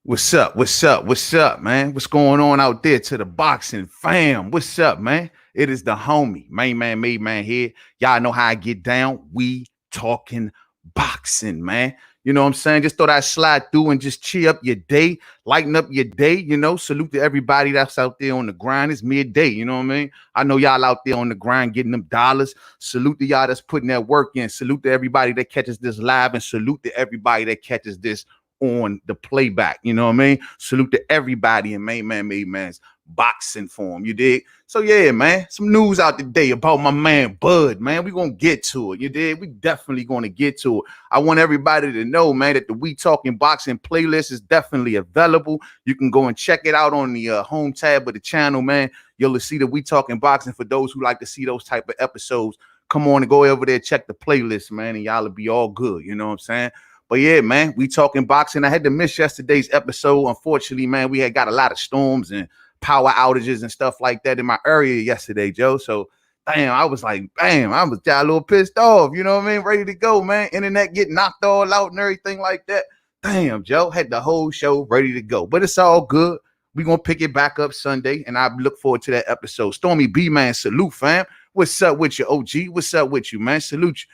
What's up? What's up? What's up, man? What's going on out there to the boxing fam? What's up, man? It is the homie, Mainman Mademan here. Y'all know how I get down. We talking boxing, man. You know what I'm saying? Just thought I'd slide through and just cheer up your day, lighten up your day, salute to everybody that's out there on the grind. It's midday, you know what I mean? I know y'all out there on the grind getting them dollars. Salute to y'all that's putting that work in. Salute to everybody that catches this live, and salute to everybody that catches this on the playback. You know what I mean? Salute to everybody in Mainman Mademan's boxing form. You dig? So yeah, man, some news out today about my man Bud, man. We gonna get to it. You dig? We definitely gonna get to it. I want everybody to know, man, that the We Talking Boxing playlist is definitely available. You can go and check it out on the home tab of the channel, man. You'll see the We Talking Boxing. For those who like to see those type of episodes, come on and go over there, check the playlist, man, and y'all will be all good. You know what I'm saying? But yeah, man, we talking boxing. I had to miss yesterday's episode. Unfortunately, man, we had got a lot of storms and power outages and stuff like that in my area yesterday, Joe. So, damn, I was like, bam, I was a little pissed off. You know what I mean? Ready to go, man. Internet getting knocked all out and everything like that. Damn, Joe, had the whole show ready to go. But it's all good. We're going to pick it back up Sunday, and I look forward to that episode. Stormy B, man, salute, fam. What's up with you, OG? What's up with you, man? Salute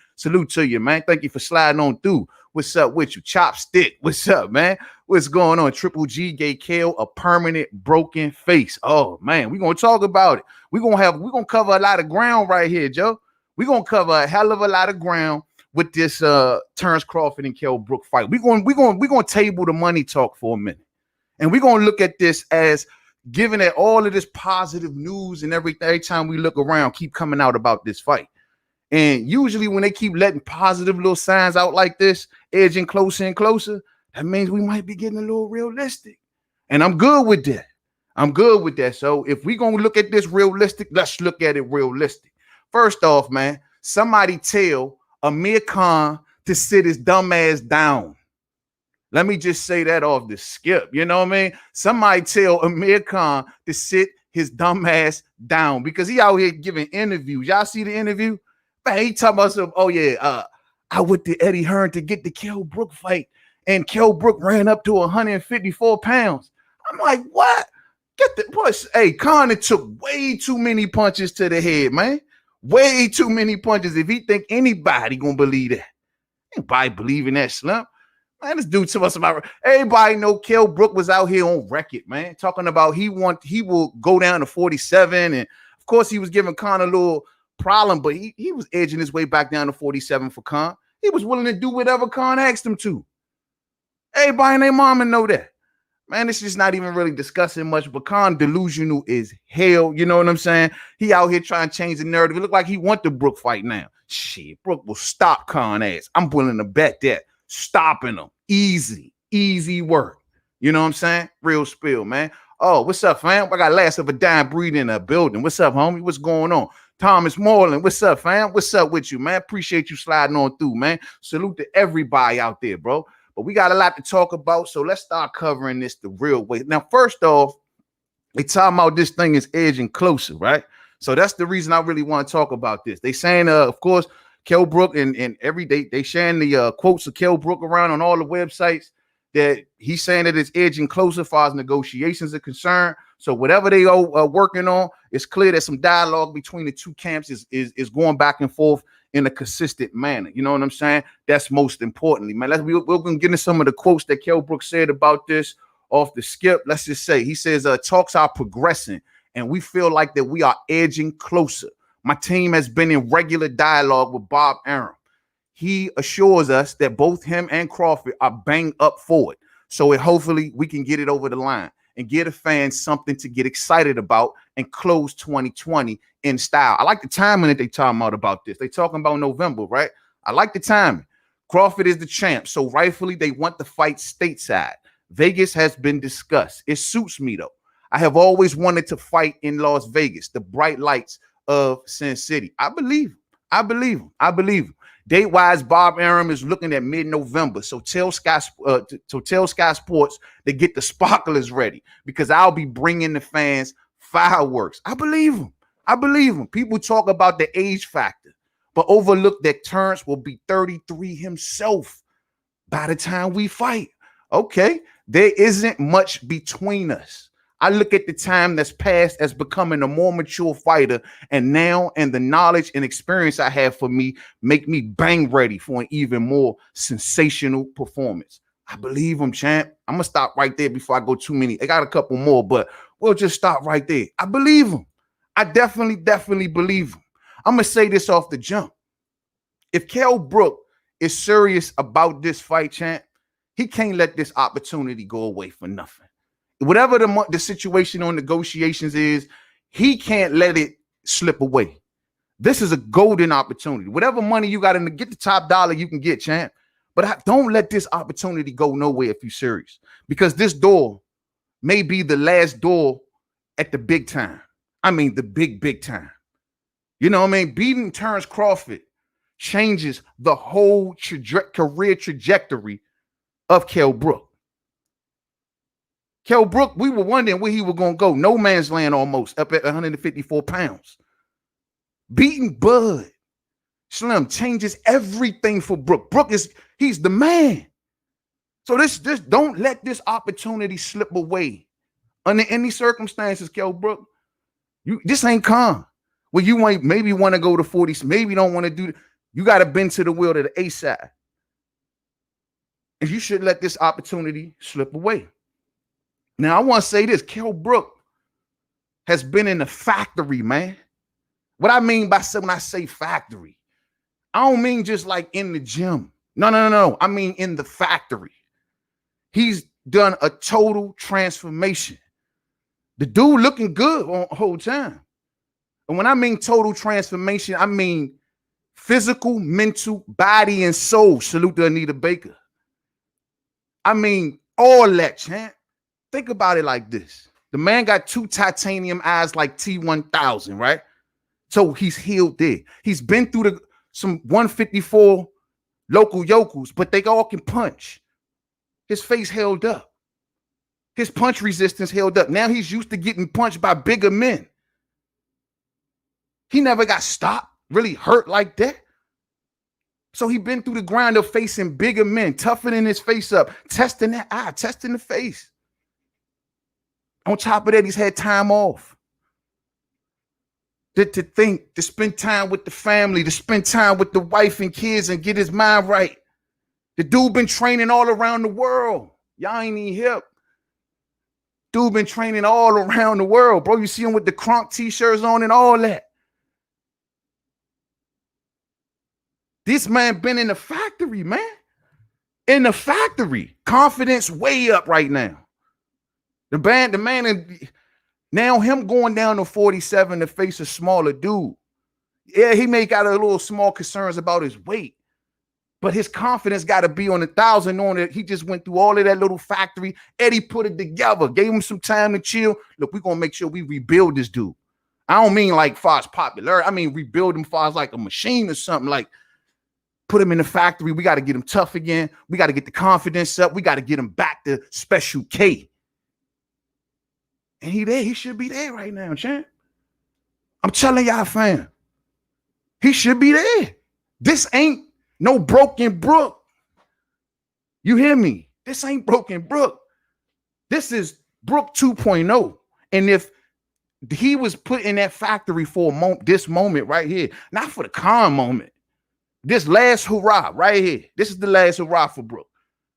to you, man. Thank you for sliding on through. What's up with you? Chopstick. What's up, man? What's going on? Triple G gave KELL a permanent broken face. Oh, man, we're going to talk about it. We're going to cover a lot of ground right here, Joe. We're going to cover a hell of a lot of ground with this Terence Crawford and KELL Brook fight. We're going to table the money talk for a minute. And we're going to look at this as, given that all of this positive news and every time we look around keep coming out about this fight. And usually when they keep letting positive little signs out like this, edging closer and closer, that means we might be getting a little realistic. And I'm good with that. I'm good with that. So if we're going to look at this realistic, let's look at it realistic. First off, man, somebody tell Amir Khan to sit his dumb ass down. Let me just say that off the skip. You know what I mean? Somebody tell Amir Khan to sit his dumb ass down, because he out here giving interviews. Y'all see the interview? Man, he talking about some, I went to Eddie Hearn to get the KELL Brook fight, and KELL Brook ran up to 154 pounds. I'm like, what? Get the push. Hey, Khan took way too many punches to the head, man. Way too many punches. If he think anybody gonna believe that, anybody believe in that slump? Man, this dude to us about everybody know KELL Brook was out here on record, man, talking about he will go down to 47, and of course he was giving Khan a little problem, but he was edging his way back down to 47 for Khan. He was willing to do whatever Khan asked him to. Everybody and their mama know that. Man, it's just not even really discussing much, but Khan delusional is hell. You know what I'm saying? He out here trying to change the narrative. It look like he want the Brook fight now. Shit, Brook will stop Khan ass. I'm willing to bet that. Stopping them. Easy work. You know what I'm saying? Real spill, man. Oh, what's up, fam? I got last of a dying breed in a building. What's up, homie? What's going on? Thomas Moreland, what's up, fam? What's up with you, man? Appreciate you sliding on through, man. Salute to everybody out there, bro. But we got a lot to talk about, so let's start covering this the real way. Now, first off, they talking about this thing is edging closer, right? So that's the reason I really want to talk about this. They saying, of course, KELL Brook and every day they sharing the quotes of KELL Brook around on all the websites, that he's saying that it's edging closer as far as negotiations are concerned. So whatever they are working on, it's clear that some dialogue between the two camps is going back and forth in a consistent manner. You know what I'm saying? That's most importantly, man. We're going to get into some of the quotes that KELL Brook said about this off the skip. Let's just say, he says, talks are progressing and we feel like that we are edging closer. My team has been in regular dialogue with Bob Arum. He assures us that both him and Crawford are banged up for it. So hopefully we can get it over the line and get the fans something to get excited about and close 2020 in style. I like the timing that they talking about this. They talking about November, right? I like the timing. Crawford is the champ, so rightfully they want the fight stateside. Vegas has been discussed. It suits me, though. I have always wanted to fight in Las Vegas, the bright lights of Sin City. I believe him. Date-wise, Bob Arum is looking at mid-November. So tell Sky Sports to get the sparklers ready, because I'll be bringing the fans fireworks. I believe him. People talk about the age factor, but overlook that Terence will be 33 himself by the time we fight. Okay, there isn't much between us. I look at the time that's passed as becoming a more mature fighter, and now and the knowledge and experience I have for me make me bang ready for an even more sensational performance. I believe him, champ. I'm gonna stop right there before I go too many. I got a couple more, but we'll just stop right there. I believe him. I definitely believe him. I'm gonna say this off the jump. If KELL Brook is serious about this fight, champ, he can't let this opportunity go away for nothing. Whatever the situation on negotiations is, he can't let it slip away. This is a golden opportunity. Whatever money you got to get the top dollar you can get, champ. But don't let this opportunity go nowhere if you're serious, because this door may be the last door at the big time. I mean, the big time. You know what I mean? Beating Terence Crawford changes the whole career trajectory of KELL Brook. KELL Brook, we were wondering where he was going to go. No man's land almost, up at 154 pounds. Beating Bud Slim changes everything for Brook. Brook he's the man. So this don't let this opportunity slip away. Under any circumstances, KELL Brook, this ain't calm. Well, you might maybe want to go to 40, maybe don't want to do. You got to bend to the will to the A side. And you should let this opportunity slip away. Now, I want to say this. KELL Brook has been in the factory, man. What I mean by when I say factory, I don't mean just like in the gym. No. I mean in the factory. He's done a total transformation. The dude looking good on the whole time. And when I mean total transformation, I mean physical, mental, body, and soul. Salute to Anita Baker. I mean all that, champ. Think about it like this. The man got 2 titanium eyes like T1000, right? So he's healed there. He's been through some 154 local yokels, but they all can punch. His face held up. His punch resistance held up. Now he's used to getting punched by bigger men. He never got stopped, really hurt like that. So he been through the grind of facing bigger men, toughening his face up, testing that eye, testing the face. On top of that, he's had time off. To think, to spend time with the family, to spend time with the wife and kids and get his mind right. The dude been training all around the world. Y'all ain't even hip. Dude been training all around the world, bro. You see him with the Kronk t-shirts on and all that. This man been in the factory, man. In the factory. Confidence way up right now. The man, now him going down to 47 to face a smaller dude. Yeah, he may got a little small concerns about his weight, but his confidence got to be on 1,000 on it. He just went through all of that little factory. Eddie put it together, gave him some time to chill. Look, we're going to make sure we rebuild this dude. I don't mean like far as popular. I mean rebuild him far as like a machine or something, like put him in the factory. We got to get him tough again. We got to get the confidence up. We got to get him back to Special K. And he there. He should be there right now, champ. I'm telling y'all, fam. He should be there. This ain't no Broken Brook. You hear me? This ain't Broken Brook. This is Brook 2.0. And if he was put in that factory for this moment right here, not for the calm moment, this last hurrah right here. This is the last hurrah for Brook.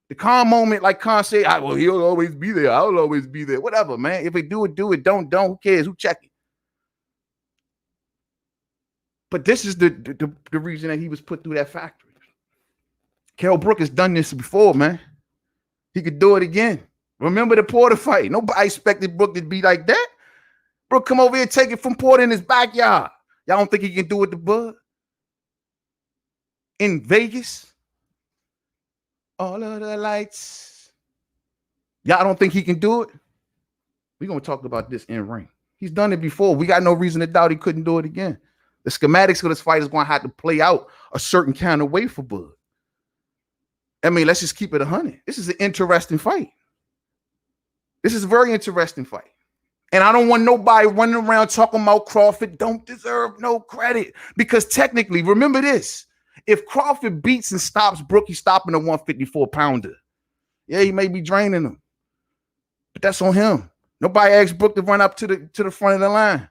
The calm moment, like Khan said, well, he'll always be there. I'll always be there. Whatever, man. If they do it, do it. Don't. Who cares? Who checking? But this is the reason that he was put through that factory. KELL Brook has done this before, man. He could do it again. Remember the Porter fight. Nobody expected Brook to be like that. Brook come over here and take it from Porter in his backyard. Y'all don't think he can do it to Bud? In Vegas? All of the lights. Y'all don't think he can do it? We're going to talk about this in ring. He's done it before. We got no reason to doubt he couldn't do it again. The schematics of this fight is going to have to play out a certain kind of way for Bud. I mean, let's just keep it 100. This is an interesting fight. This is a very interesting fight. And I don't want nobody running around talking about Crawford don't deserve no credit. Because technically, remember this. If Crawford beats and stops Brook, he's stopping a 154-pounder. Yeah, he may be draining him, but that's on him. Nobody asked Brook to run up to the front of the line.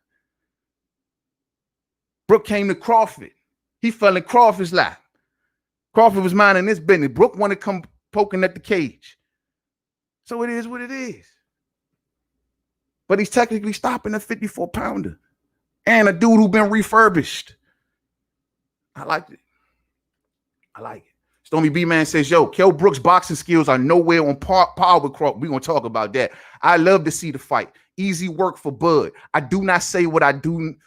Brook came to Crawford. He fell in Crawford's lap. Crawford was minding his business. Brook wanted to come poking at the cage. So it is what it is. But he's technically stopping a 54-pounder and a dude who been refurbished. I like it. I like it. Stormy B-Man says, yo, Kell Brook's boxing skills are nowhere on par with Crawford. We're going to talk about that. I love to see the fight. Easy work for Bud. I do not say what I do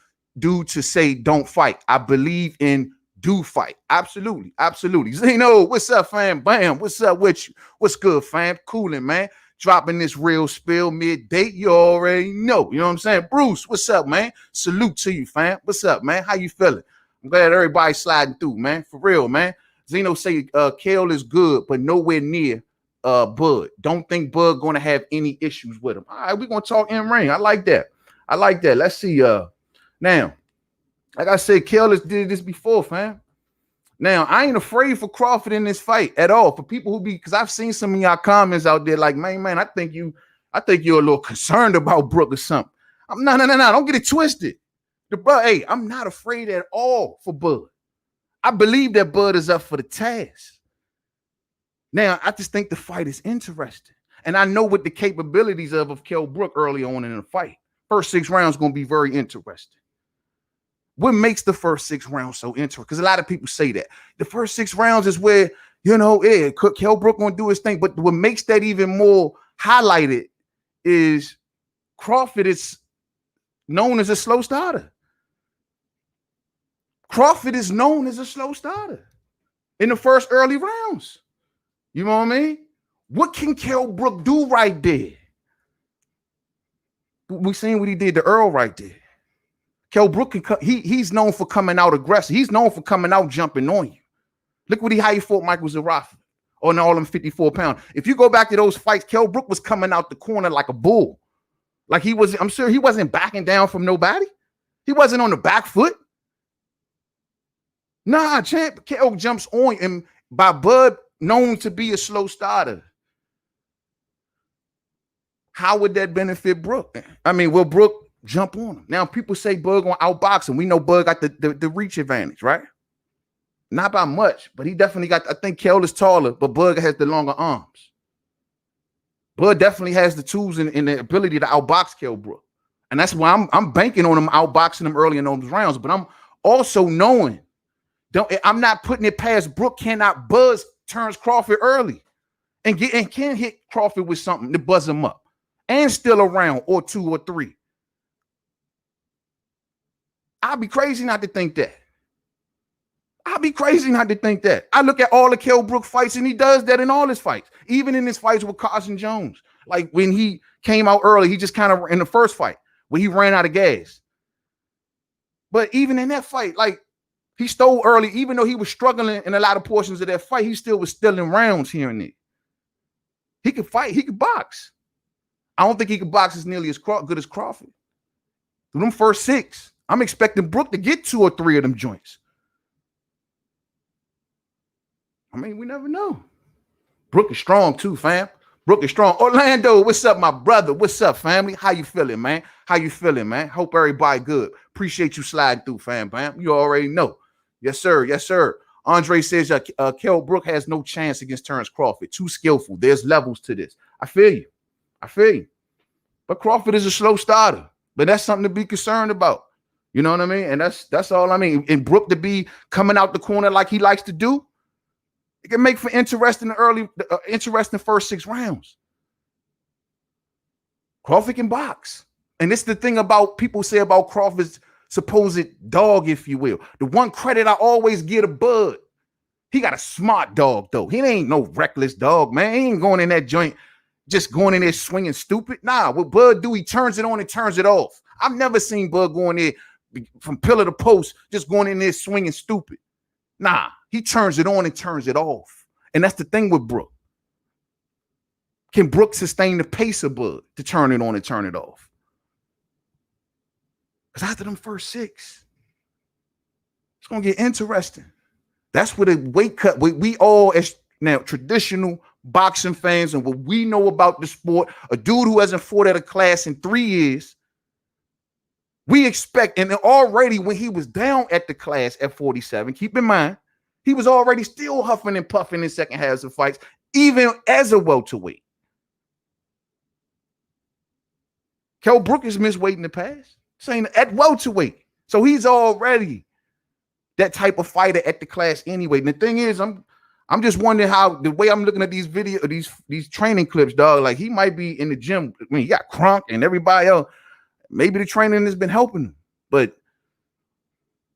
to say don't fight. I believe in do fight. Absolutely. Absolutely. Zeno, what's up, fam? Bam. What's up with you? What's good, fam? Cooling, man. Dropping this real spill mid-date. You already know. You know what I'm saying? Bruce, what's up, man? Salute to you, fam. What's up, man? How you feeling? I'm glad everybody's sliding through, man. For real, man. Zeno say Kell is good, but nowhere near Bud. Don't think Bud going to have any issues with him. All right, we're going to talk in ring. I like that. I like that. Let's see. Now, like I said, Kell has did this before, fam. Now, I ain't afraid for Crawford in this fight at all. For people who be, because I've seen some of y'all comments out there like, man, I think you're a little concerned about Brook or something. No. Don't get it twisted. Hey, I'm not afraid at all for Bud. I believe that Bud is up for the task. Now, I just think the fight is interesting. And I know what the capabilities of Kell Brook early on in the fight. First 6 rounds going to be very interesting. What makes the first 6 rounds so interesting? Because a lot of people say that. The first 6 rounds is where, Kell Brook going to do his thing. But what makes that even more highlighted is Crawford is known as a slow starter. Crawford is known as a slow starter in the first early rounds. You know what I mean? What can Kell Brook do right there? We seen what he did to Earl right there. Kell Brook he's known for coming out aggressive. He's known for coming out jumping on you. Look how he fought Michael Zarafa on all them 54-pound. If you go back to those fights, Kell Brook was coming out the corner like a bull. Like I'm sure he wasn't backing down from nobody. He wasn't on the back foot. Nah, champ, Kell jumps on him by Bud known to be a slow starter. How would that benefit Brook? I mean, will Brook jump on him? Now, people say Bud going to outbox him. We know Bud got the reach advantage, right? Not by much, but he definitely got, I think Kell is taller, but Bud has the longer arms. Bud definitely has the tools and the ability to outbox Kell Brook. And that's why I'm banking on him outboxing him early in those rounds. But I'm also knowing, I'm not putting it past Brook cannot buzz turns Crawford early and can hit Crawford with something to buzz him up and still a round or 2 or 3. I'd be crazy not to think that. I look at all the Kell Brook fights and he does that in all his fights, even in his fights with Carson Jones. Like when he came out early, he just kind of in the first fight where he ran out of gas. But even in that fight, like, he stole early, even though he was struggling in a lot of portions of that fight. He still was stealing rounds here and there. He could fight. He could box. I don't think he could box as nearly as good as Crawford. Through them first 6, I'm expecting Brook to get 2 or 3 of them joints. I mean, we never know. Brook is strong too, fam. Brook is strong. Orlando, what's up, my brother? What's up, family? How you feeling, man? Hope everybody good. Appreciate you sliding through, fam. You already know. Yes, sir. Yes, sir. Andre says Kell Brook has no chance against Terence Crawford. Too skillful. There's levels to this. I feel you. But Crawford is a slow starter. But that's something to be concerned about. You know what I mean? And that's all I mean. And Brook to be coming out the corner like he likes to do, it can make for interesting first 6 rounds. Crawford can box. And it's the thing about people say about Crawford's supposed dog, if you will. The one credit I always give to Bud, he got a smart dog, though. He ain't no reckless dog, man. He ain't going in that joint, just going in there swinging stupid. Nah, what Bud do, he turns it on and turns it off. I've never seen Bud going there from pillar to post, just going in there swinging stupid. Nah, he turns it on and turns it off. And that's the thing with Brook. Can Brook sustain the pace of Bud to turn it on and turn it off? Because after them first 6, it's going to get interesting. That's where the weight cut, we all, as now traditional boxing fans and what we know about the sport, a dude who hasn't fought at a class in 3 years, we expect, and already when he was down at the class at 47, keep in mind, he was already still huffing and puffing in second halves of fights, even as a welterweight. Kell Brook has missed weight in the past, saying at welterweight. So he's already that type of fighter at the class anyway. And the thing is, I'm just wondering how the way I'm looking at these these training clips, dog, like he might be in the gym. I mean, he got Crunk and everybody else. Maybe the training has been helping him, but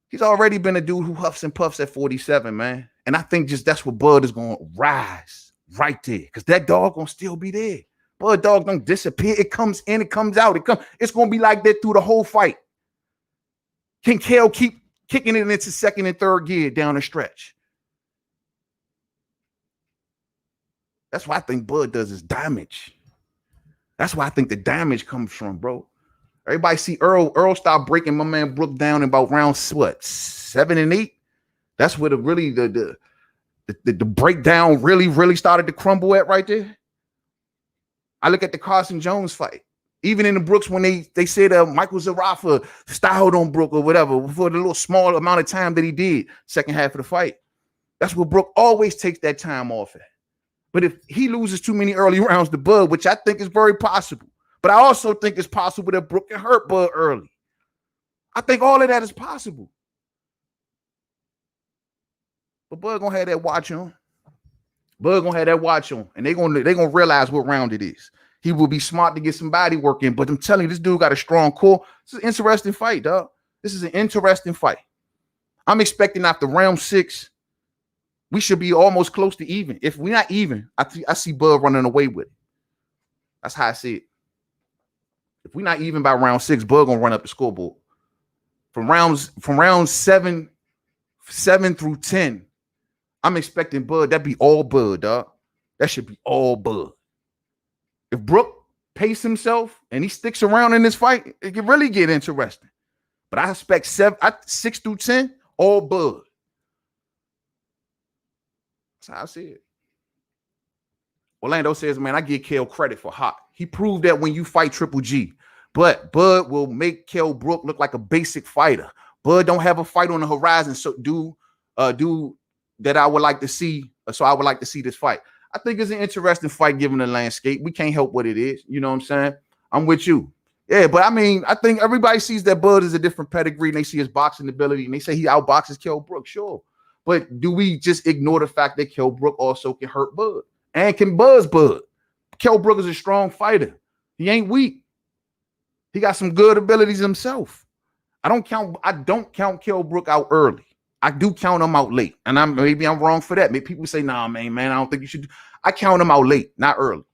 he's already been a dude who huffs and puffs at 47, man. And I think just that's what Bud is going to rise right there, because that dog going to still be there. Bud dog don't disappear. It comes in, it comes out. It's going to be like that through the whole fight. Can Kell keep kicking it into second and third gear down the stretch? That's why I think Bud does his damage. That's why I think the damage comes from, bro. Everybody see Earl start breaking my man Brook down in about round what, 7 and 8. That's where the breakdown really started to crumble at right there. I look at the Carson Jones fight. Even in the Brooks, when they said Michael Zarafa styled on Brook or whatever for the little small amount of time that he did second half of the fight. That's where Brook always takes that time off at. But if he loses too many early rounds to Bud, which I think is very possible, but I also think it's possible that Brook can hurt Bud early. I think all of that is possible. But Bud gonna have that watch on. Bud gonna have that watch on, and they gonna realize what round it is. He will be smart to get some body work in, but I'm telling you, this dude got a strong core. This is an interesting fight, dog. This is an interesting fight. I'm expecting after round 6, we should be almost close to even. If we're not even, I see Bud running away with it. That's how I see it. If we're not even by round 6, Bud gonna run up the scoreboard. From round 7 through 10, I'm expecting Bud. That'd be all Bud, dog. That should be all Bud. If Brook pace himself and he sticks around in this fight, it can really get interesting. But I expect 6 through 10, all Bud. That's how I see it. Orlando says, man, I give Kell credit for hot. He proved that when you fight Triple G. But Bud will make Kell Brook look like a basic fighter. Bud don't have a fight on the horizon, so do that I would like to see. So I would like to see this fight. I think it's an interesting fight given the landscape. We can't help what it is. You know what I'm saying? I'm with you. Yeah, but I mean, I think everybody sees that Bud is a different pedigree, and they see his boxing ability, and they say he outboxes Kell Brook, sure. But do we just ignore the fact that Kell Brook also can hurt Bud and can buzz Bud? Kell Brook is a strong fighter. He ain't weak. He got some good abilities himself. I don't count Kell Brook out early. I do count him out late. And maybe I'm wrong for that. Maybe people say, nah, man, I don't think you should. I count him out late, not early.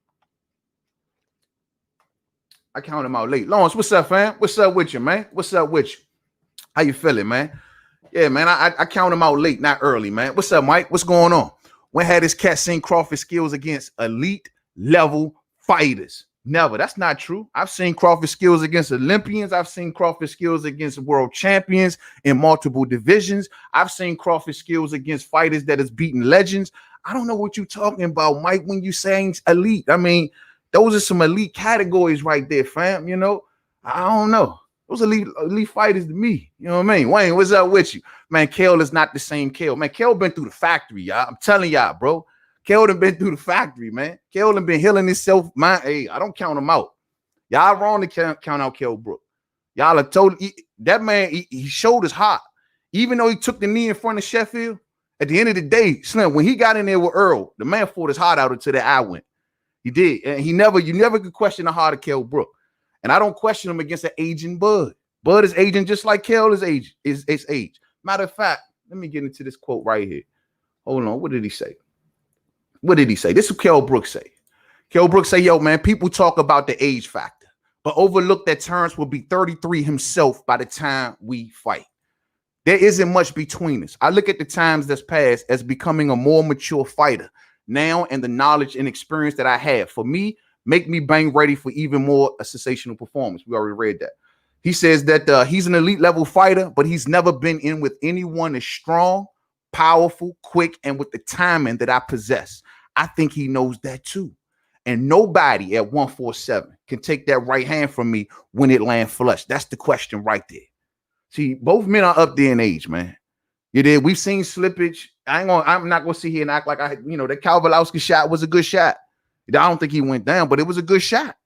I count him out late. Lawrence, what's up, fam? What's up with you, man? What's up with you? How you feeling, man? Yeah, man, I count him out late, not early, man. What's up, Mike? What's going on? When had this cat seen Crawford skills against elite level fighters? Never. That's not true. I've seen Crawford skills against Olympians. I've seen Crawford skills against world champions in multiple divisions. I've seen Crawford skills against fighters that has beaten legends. I don't know what you're talking about, Mike, when you're saying elite. I mean, those are some elite categories right there, fam. You know, I don't know. Those elite fighters to me. You know what I mean? Wayne, what's up with you? Man, Kell is not the same Kell. Man, Kell been through the factory, y'all. I'm telling y'all, bro. Kell done been through the factory, man. Kell done been healing himself. Hey, I don't count him out. Y'all wrong to count out Kell Brook. Y'all are totally that man. He showed his heart, even though he took the knee in front of Sheffield. At the end of the day, Slim, when he got in there with Earl, the man fought his heart out until the eye went. He did, and you never could question the heart of Kell Brook. And I don't question him against an aging Bud. Bud is aging just like Kell is age. Matter of fact, let me get into this quote right here. Hold on, what did he say? What did he say? This is what Kell Brook say. Kell Brook say, yo, man, people talk about the age factor, but overlook that Terence will be 33 himself by the time we fight. There isn't much between us. I look at the times that's passed as becoming a more mature fighter now, and the knowledge and experience that I have, for me, make me bang ready for even more a sensational performance. We already read that. He says that he's an elite level fighter, but he's never been in with anyone as strong, powerful, quick, and with the timing that I possess. I think he knows that too. And nobody at 147 can take that right hand from me when it land flush. That's the question right there. See, both men are up there in age, man. You did. We've seen slippage. I'm not gonna sit here and act like that Kowalski shot was a good shot. I don't think he went down, but it was a good shot.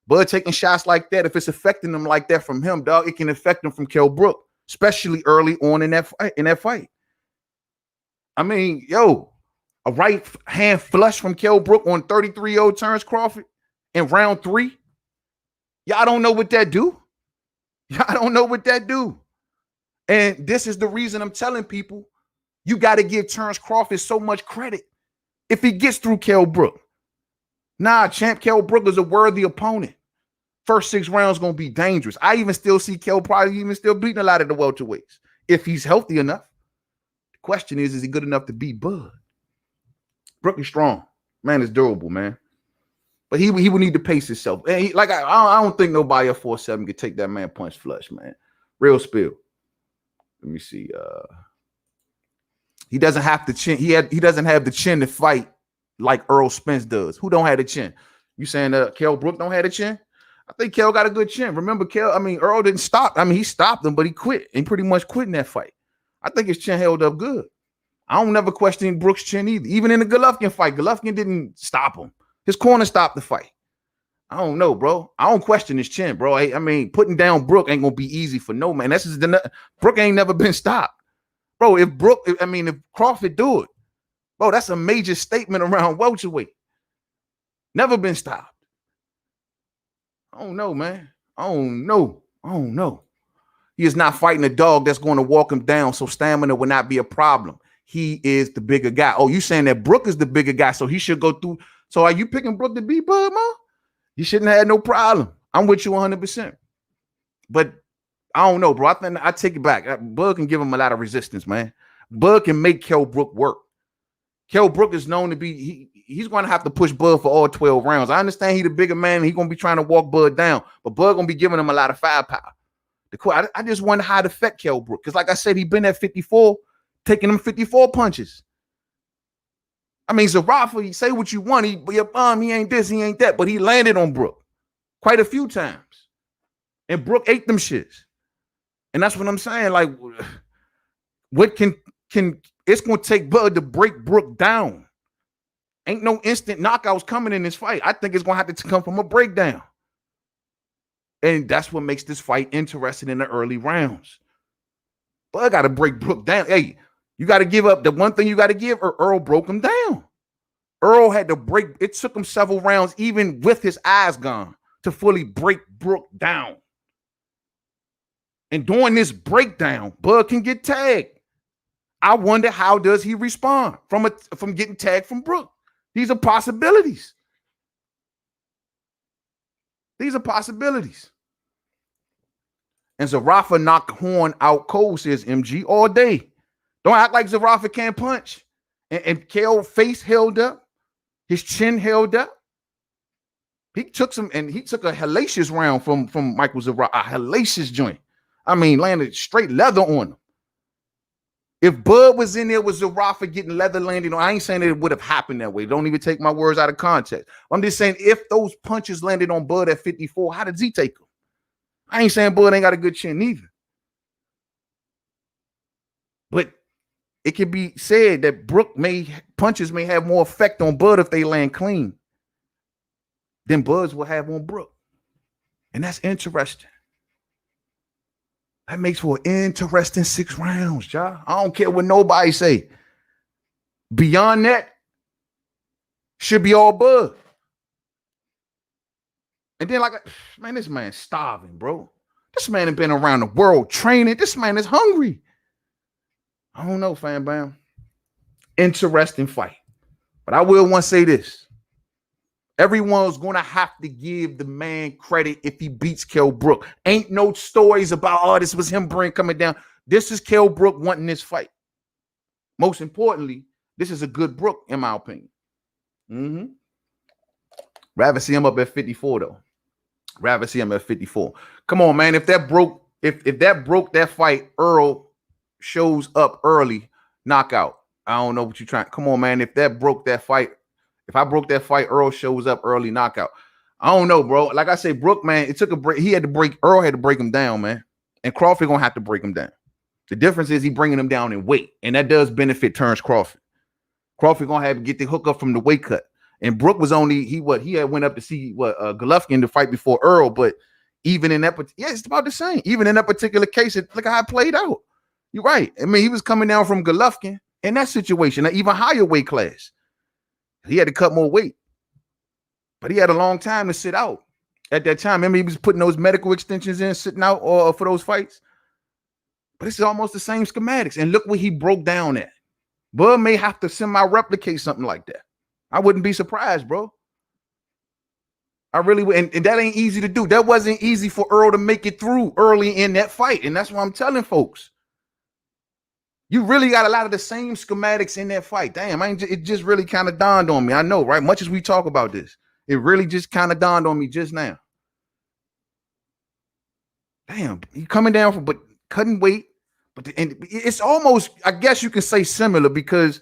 Bud taking shots like that, if it's affecting them like that from him, dog, it can affect him from Kell Brook, especially early on in that fight. I mean, yo, a right hand flush from Kell Brook on 33-year-old Terence Crawford in round 3. Y'all don't know what that do. Y'all don't know what that do. And this is the reason I'm telling people, you got to give Terence Crawford so much credit if he gets through Kell Brook. Nah, champ Kell Brook is a worthy opponent. First 6 rounds going to be dangerous. I even still see Kell probably even still beating a lot of the welterweights if he's healthy enough. The question is he good enough to beat Bud? Brook is strong. Man is durable, man. But he would need to pace himself. And I don't think nobody at 4'7" could take that man punch flush, man. Real spill. Let me see. He doesn't have the chin. He doesn't have the chin to fight like Earl Spence does. Who don't have the chin? You saying Kell Brook don't have the chin? I think Kell got a good chin. Remember, Earl didn't stop. I mean, he stopped him, but he quit. He pretty much quit in that fight. I think his chin held up good. I don't never question Brook's chin either. Even in the Golovkin fight, Golovkin didn't stop him. His corner stopped the fight. I don't know, bro. I don't question his chin, bro. I mean, putting down Brook ain't gonna be easy for no man. Brook ain't never been stopped, bro. If Crawford do it, bro, that's a major statement around welterweight. Never been stopped. I don't know, man. I don't know. He is not fighting a dog that's going to walk him down, so stamina will not be a problem. He is the bigger guy. Oh, you saying that Brook is the bigger guy, so he should go through. So are you picking Brook to beat Bud, man? You shouldn't have had no problem. I'm with you 100%. But I don't know, bro. I think I take it back. Bud can give him a lot of resistance, man. Bud can make Kell Brook work. Kell Brook is known to be, he's going to have to push Bud for all 12 rounds. I understand he's the bigger man and he's going to be trying to walk Bud down, but Bud going to be giving him a lot of firepower. I just wonder how it affect Kell Brook. Because like I said, he been at 54, taking him 54 punches. I mean, Zarafa, you say what you want. He ain't this, he ain't that, but he landed on Brook quite a few times. And Brook ate them shits. And that's what I'm saying. Like, what can it's going to take Bud to break Brook down. Ain't no instant knockouts coming in this fight. I think it's going to have to come from a breakdown. And that's what makes this fight interesting in the early rounds. Bud got to break Brook down. Hey, you got to give up. The one thing you got to give, Earl broke him down. Earl had to break. It took him several rounds, even with his eyes gone, to fully break Brook down. And during this breakdown, Bud can get tagged. I wonder how does he respond from getting tagged from Brook? These are possibilities. These are possibilities. And Zarafa knocked Horn out cold, says MG, all day. Don't act like Zarafa can't punch. And Kell's face held up. His chin held up. He took a hellacious round from Michael Zarafa, a hellacious joint. I mean, landed straight leather on him. If Bud was in there with Zarafa getting leather landing, I ain't saying that it would have happened that way. Don't even take my words out of context. I'm just saying if those punches landed on Bud at 54, how does he take them? I ain't saying Bud ain't got a good chin either. But it can be said that punches may have more effect on Bud if they land clean than Bud's will have on Brook. And that's interesting. That makes for an interesting 6 rounds, y'all. I don't care what nobody say. Beyond that, should be all Bud. And then, man, this man's starving, bro. This man has been around the world training. This man is hungry. I don't know, fam bam. Interesting fight. But I will want to say this. Everyone's going to have to give the man credit if he beats Kell Brook. Ain't no stories about, this was him coming down. This is Kell Brook wanting this fight. Most importantly, this is a good Brook, in my opinion. Rather see him up at 54, though. Rather see him at 54. Come on, man. If that broke that fight, Earl shows up early, knockout. I don't know what you're trying. Come on, man. If that broke that fight, If I broke that fight, Earl shows up early knockout. I don't know, bro. Like I said, Brook, man, it took a break. He had to break. Earl had to break him down, man. And Crawford gonna have to break him down. The difference is he bringing him down in weight, and that does benefit Terence Crawford. Crawford gonna have to get the hookup from the weight cut. And Brook was only he had went up to see Golovkin to fight before Earl, but even in that, it's about the same. Even in that particular case, look how it played out. You're right. I mean, he was coming down from Golovkin in that situation, an even higher weight class. He had to cut more weight, but he had a long time to sit out at that time. Remember, he was putting those medical extensions in, sitting out for those fights. But this is almost the same schematics. And look what he broke down at. Bud may have to semi-replicate something like that. I wouldn't be surprised, bro. I really would. And that ain't easy to do. That wasn't easy for Earl to make it through early in that fight. And that's what I'm telling folks. You really got a lot of the same schematics in that fight. Damn, it just really kind of dawned on me. I know, right? Much as we talk about this, it really just kind of dawned on me just now. Damn, he coming down from, but cutting weight. And it's almost, I guess you can say similar because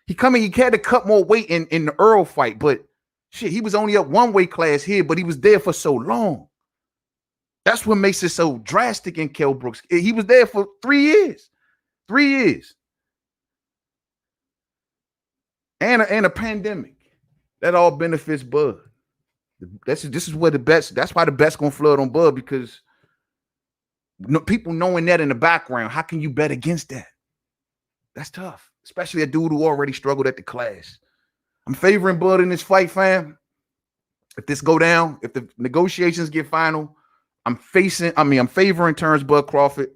he had to cut more weight in the Earl fight, but shit, he was only up one weight class here, but he was there for so long. That's what makes it so drastic in KELL Brooks. He was there for 3 years. 3 years. And a pandemic. That all benefits Bud. This is where the best, that's why the best gonna flood on Bud, because people knowing that in the background, how can you bet against that? That's tough, especially a dude who already struggled at the class. I'm favoring Bud in this fight, fam. If this go down, if the negotiations get final, I'm favoring Terence Bud Crawford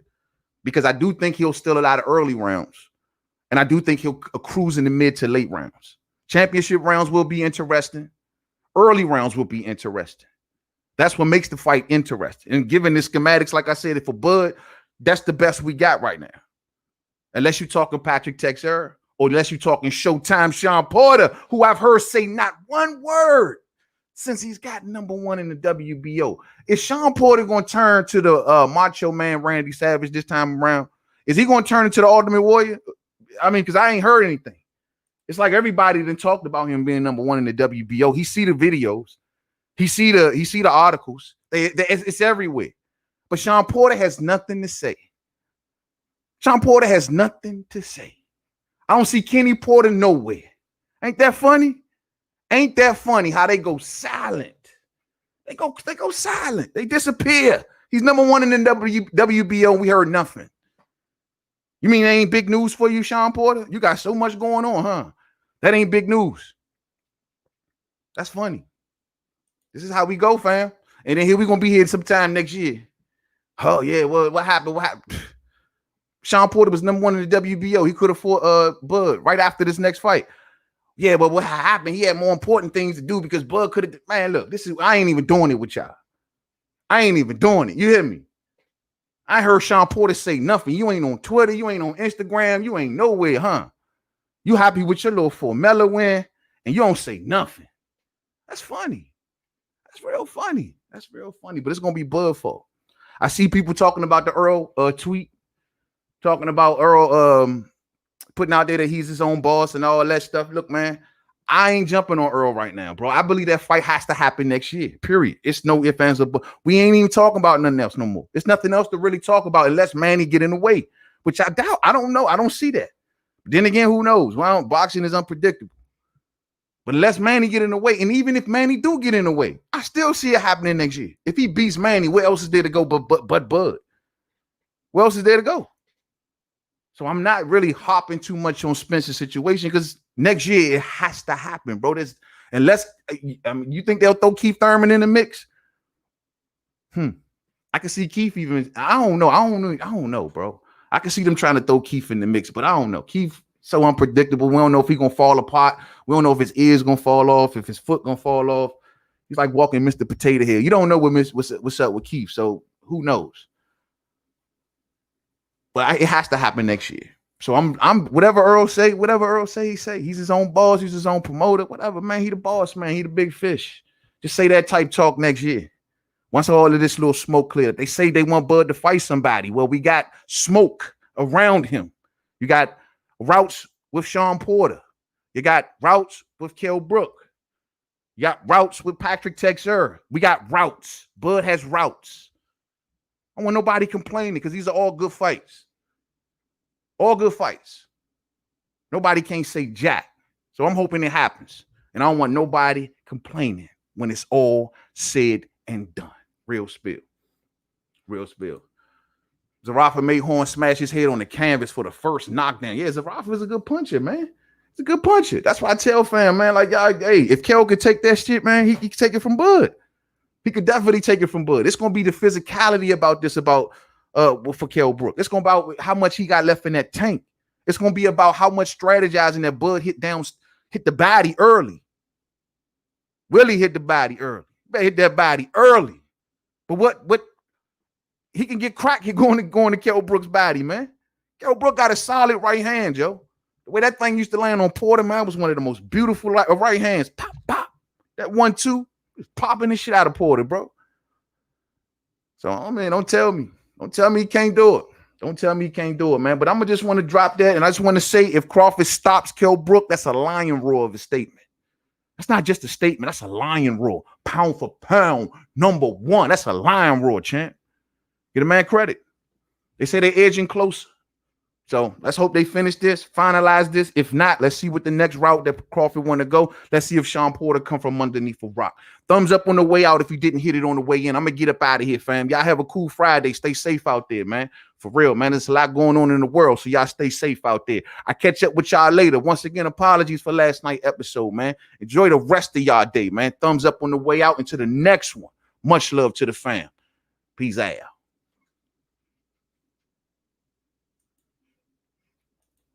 because I do think he'll steal a lot of early rounds. And I do think he'll cruise in the mid to late rounds. Championship rounds will be interesting. Early rounds will be interesting. That's what makes the fight interesting. And given the schematics, like I said, for Bud, that's the best we got right now. Unless you're talking Patrick Texer, or unless you're talking Showtime Sean Porter, who I've heard say not one word since he's got #1 in the WBO. Is Sean Porter going to turn to the Macho Man Randy Savage this time around? Is he going to turn into the Ultimate Warrior? I mean, because I ain't heard anything. It's like everybody then talked about him being #1 in the WBO. He see the videos. He see the articles. It's everywhere. But Sean Porter has nothing to say. Sean Porter has nothing to say. I don't see Kenny Porter nowhere. Ain't that funny? Ain't that funny how they go silent? They go silent. They disappear. He's #1 in the WBO. And we heard nothing. You mean that ain't big news for you, Sean Porter? You got so much going on, huh? That ain't big news. That's funny. This is how we go, fam. And then here we're going to be here sometime next year. Oh, yeah. Well, what happened? What happened? Sean Porter was #1 in the WBO. He could have fought Bud right after this next fight. Yeah, but what happened? He had more important things to do because Bud could have. Man, look, I ain't even doing it with y'all. I ain't even doing it. You hear me? I heard Sean Porter say nothing. You ain't on Twitter. You ain't on Instagram. You ain't nowhere, huh? You happy with your little Formella win, and you don't say nothing. That's funny. That's real funny. That's real funny. But it's gonna be Bud fault. I see people talking about the Earl tweet, talking about Earl putting out there that he's his own boss and all that stuff. Look, man, I ain't jumping on Earl right now, bro. I believe that fight has to happen next year. Period. It's no ifs, ands, or buts. We ain't even talking about nothing else no more. There's nothing else to really talk about unless Manny get in the way, which I doubt. I don't know. I don't see that. But then again, who knows? Well, boxing is unpredictable. But unless Manny get in the way, and even if Manny do get in the way, I still see it happening next year. If he beats Manny, where else is there to go but Bud? Where else is there to go? So I'm not really hopping too much on Spencer's situation because next year it has to happen, bro. Unless you think they'll throw Keith Thurman in the mix. I can see Keith even. I don't know, bro. I can see them trying to throw Keith in the mix, but I don't know. Keith so unpredictable. We don't know if he's gonna fall apart. We don't know if his ear's gonna fall off, if his foot gonna fall off. He's like walking Mr. Potato Head. You don't know what's up with Keith, so who knows? But it has to happen next year. So I'm whatever Earl say, he say. He's his own boss, he's his own promoter, whatever, man. He the boss, man. He the big fish. Just say that type talk next year. Once all of this little smoke cleared, they say they want Bud to fight somebody. Well, we got smoke around him. You got routes with Sean Porter. You got routes with KELL Brook. You got routes with Patrick Texer. We got routes. Bud has routes. I don't want nobody complaining because these are all good fights. All good fights. Nobody can't say jack. So I'm hoping it happens. And I don't want nobody complaining when it's all said and done. Real spill. Real spill. Zarafa Mayhorn smashed his head on the canvas for the first knockdown. Yeah, Zarafa is a good puncher, man. He's a good puncher. That's why I tell fam, man, like, y'all, hey, if KELL could take that shit, man, he could take it from Bud. He could definitely take it from Bud. It's going to be the physicality about this, for KELL Brook. It's going to be about how much he got left in that tank. It's going to be about how much strategizing that Bud hit the body early. Really hit the body early. Better hit that body early. But what he can get cracked, he going to KELL Brook's body, man. KELL Brook got a solid right hand, yo. The way that thing used to land on Porter, man, was one of the most beautiful right hands. Pop, pop. That 1-2 was popping the shit out of Porter, bro. So, I mean, don't tell me he can't do it. Don't tell me he can't do it, man. But I'm just want to drop that, and I just want to say, if Crawford stops KELL Brook, that's a lion roar of a statement. That's not just a statement. That's a lion roar. Pound for pound, #1. That's a lion roar, champ. Get a man credit. They say they're edging closer. So let's hope they finish this, finalize this. If not, let's see what the next route that Crawford want to go. Let's see if Sean Porter come from underneath a rock. Thumbs up on the way out if you didn't hit it on the way in. I'm going to get up out of here, fam. Y'all have a cool Friday. Stay safe out there, man. For real, man. There's a lot going on in the world, so y'all stay safe out there. I catch up with y'all later. Once again, apologies for last night's episode, man. Enjoy the rest of y'all day, man. Thumbs up on the way out into the next one. Much love to the fam. Peace out.